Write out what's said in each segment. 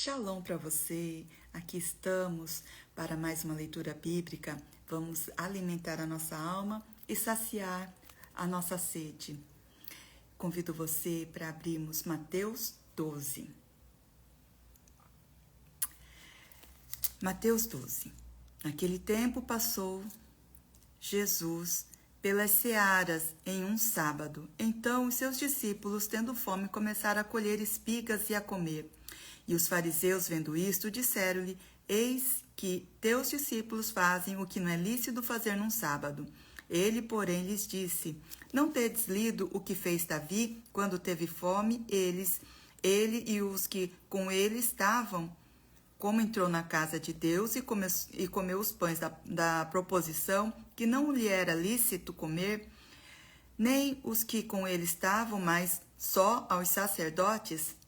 Shalom para você, aqui estamos para mais uma leitura bíblica. Vamos alimentar a nossa alma e saciar a nossa sede. Convido você para abrirmos Mateus 12. Mateus 12. Naquele tempo passou Jesus pelas searas em um sábado. Então os seus discípulos, tendo fome, começaram a colher espigas e a comer. E os fariseus, vendo isto, disseram-lhe: Eis que teus discípulos fazem o que não é lícito fazer num sábado. Ele, porém, lhes disse: Não tedes lido o que fez Davi quando teve fome, ele e os que com ele estavam, como entrou na casa de Deus e comeu os pães da proposição, que não lhe era lícito comer, nem os que com ele estavam, mas só aos sacerdotes?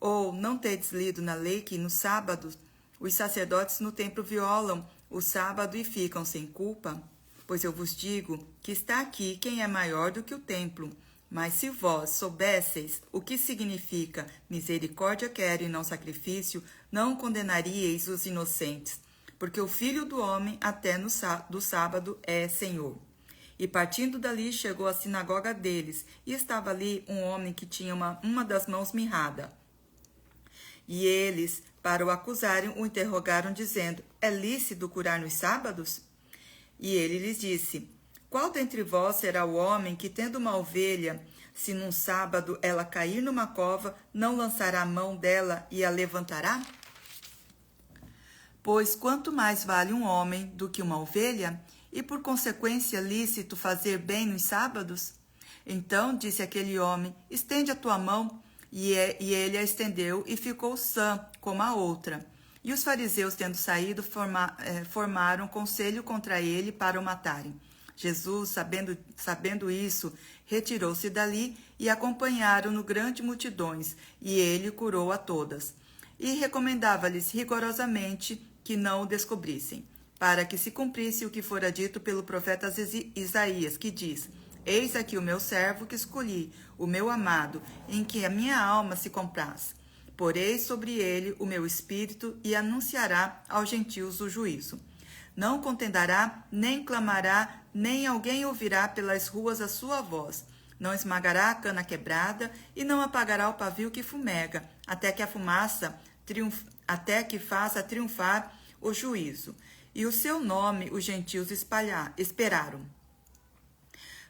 Ou não tedes lido na lei que no sábado os sacerdotes no templo violam o sábado e ficam sem culpa? Pois eu vos digo que está aqui quem é maior do que o templo. Mas se vós soubesseis o que significa misericórdia quero e não sacrifício, não condenaríeis os inocentes, porque o Filho do Homem até do sábado é Senhor. E partindo dali chegou à sinagoga deles, e estava ali um homem que tinha uma das mãos mirrada. E eles, para o acusarem, o interrogaram, dizendo: É lícito curar nos sábados? E ele lhes disse: Qual dentre vós será o homem que, tendo uma ovelha, se num sábado ela cair numa cova, não lançará a mão dela e a levantará? Pois quanto mais vale um homem do que uma ovelha, e por consequência lícito fazer bem nos sábados? Então disse aquele homem: Estende a tua mão. E ele a estendeu e ficou sã, como a outra. E os fariseus, tendo saído, formaram conselho contra ele para o matarem. Jesus, sabendo isso, retirou-se dali e acompanharam-no grandes multidões, e ele curou a todas. E recomendava-lhes rigorosamente que não o descobrissem, para que se cumprisse o que fora dito pelo profeta Isaías, que diz: Eis aqui o meu servo que escolhi, o meu amado, em que a minha alma se compraz. Porei sobre ele o meu espírito e anunciará aos gentios o juízo. Não contendará, nem clamará, nem alguém ouvirá pelas ruas a sua voz. Não esmagará a cana quebrada e não apagará o pavio que fumega, até que faça triunfar o juízo. E o seu nome os gentios esperaram.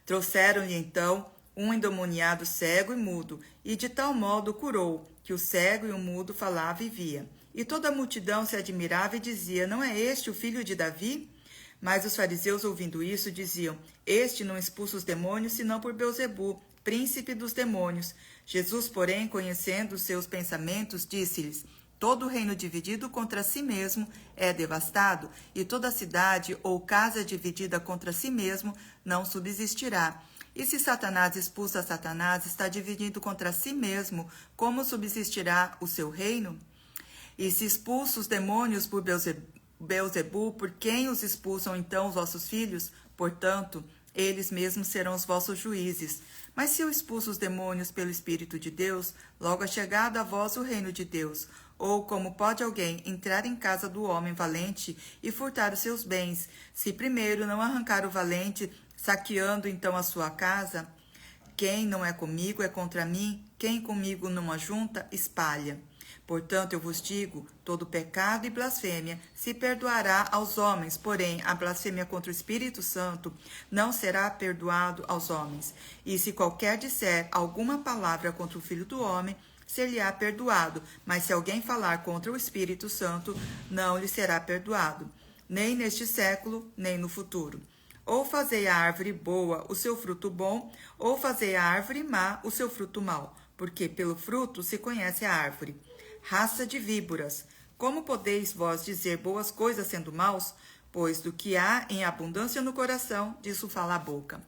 Trouxeram-lhe então um endemoniado cego e mudo, e de tal modo curou, que o cego e o mudo falava e via. E toda a multidão se admirava e dizia: Não é este o filho de Davi? Mas os fariseus, ouvindo isso, diziam: Este não expulsa os demônios, senão por Beelzebu, príncipe dos demônios. Jesus, porém, conhecendo os seus pensamentos, disse-lhes: Todo reino dividido contra si mesmo é devastado, e toda cidade ou casa dividida contra si mesmo não subsistirá. E se Satanás expulsa Satanás, está dividido contra si mesmo, como subsistirá o seu reino? E se expulsa os demônios por Beelzebu, por quem os expulsam então os vossos filhos? Portanto, eles mesmos serão os vossos juízes. Mas se eu expulso os demônios pelo Espírito de Deus, logo é chegado a vós o reino de Deus. Ou como pode alguém entrar em casa do homem valente e furtar os seus bens, se primeiro não arrancar o valente, saqueando então a sua casa? Quem não é comigo é contra mim, quem comigo não ajunta, espalha. Portanto, eu vos digo, todo pecado e blasfêmia se perdoará aos homens, porém, a blasfêmia contra o Espírito Santo não será perdoado aos homens. E se qualquer disser alguma palavra contra o Filho do Homem, ser-lhe-á perdoado, mas se alguém falar contra o Espírito Santo, não lhe será perdoado, nem neste século, nem no futuro. Ou fazei a árvore boa o seu fruto bom, ou fazei a árvore má o seu fruto mau, porque pelo fruto se conhece a árvore. Raça de víboras, como podeis vós dizer boas coisas sendo maus? Pois do que há em abundância no coração, disso fala a boca.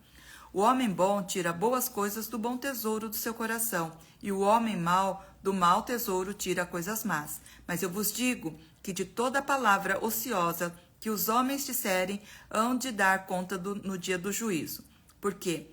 O homem bom tira boas coisas do bom tesouro do seu coração, e o homem mau do mau tesouro tira coisas más. Mas eu vos digo que de toda palavra ociosa que os homens disserem, hão de dar conta no dia do juízo. Por quê?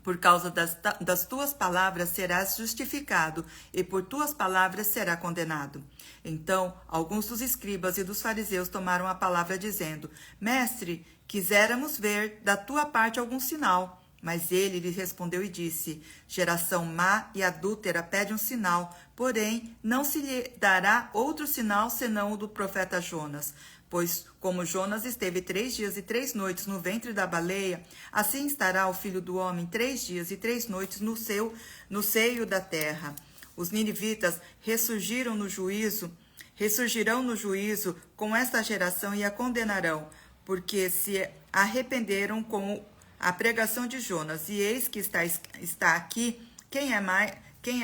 Por causa das tuas palavras serás justificado, e por tuas palavras será condenado. Então, alguns dos escribas e dos fariseus tomaram a palavra, dizendo: Mestre, quiséramos ver da tua parte algum sinal. Mas ele lhe respondeu e disse: Geração má e adúltera pede um sinal, porém não se lhe dará outro sinal senão o do profeta Jonas. Pois, como Jonas esteve 3 dias e 3 noites no ventre da baleia, assim estará o Filho do Homem 3 dias e 3 noites no seio da terra. Os ninivitas ressurgirão no juízo com esta geração e a condenarão, porque se arrependeram com a pregação de Jonas. E eis que está aqui quem é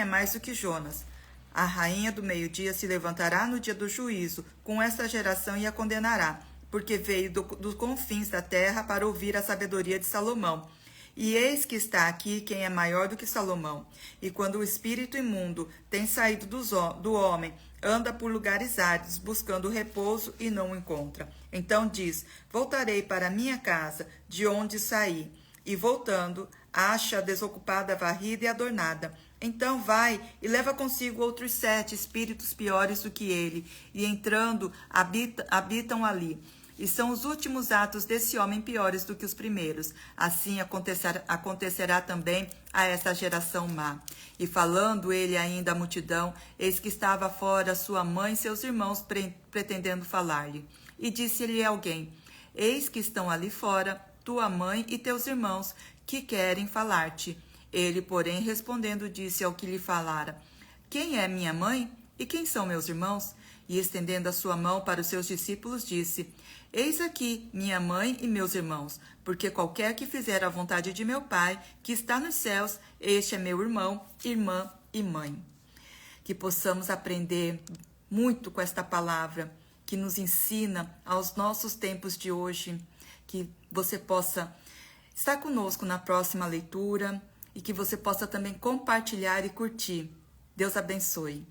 mais do que Jonas. A rainha do meio-dia se levantará no dia do juízo com esta geração e a condenará, porque veio dos confins da terra para ouvir a sabedoria de Salomão. E eis que está aqui quem é maior do que Salomão. E quando o espírito imundo tem saído do homem, anda por lugares áridos, buscando repouso e não o encontra. Então diz: Voltarei para a minha casa, de onde saí. E voltando, acha desocupada, varrida e adornada. Então vai e leva consigo outros 7 espíritos piores do que ele, e entrando, habitam ali. E são os últimos atos desse homem piores do que os primeiros. Assim acontecerá também a essa geração má. E falando ele ainda à multidão, eis que estava fora sua mãe e seus irmãos pretendendo falar-lhe. E disse-lhe alguém: Eis que estão ali fora tua mãe e teus irmãos, que querem falar-te. Ele, porém, respondendo, disse ao que lhe falara: Quem é minha mãe e quem são meus irmãos? E estendendo a sua mão para os seus discípulos, disse: Eis aqui minha mãe e meus irmãos, porque qualquer que fizer a vontade de meu Pai, que está nos céus, este é meu irmão, irmã e mãe. Que possamos aprender muito com esta palavra, que nos ensina aos nossos tempos de hoje, que você possa estar conosco na próxima leitura e que você possa também compartilhar e curtir. Deus abençoe.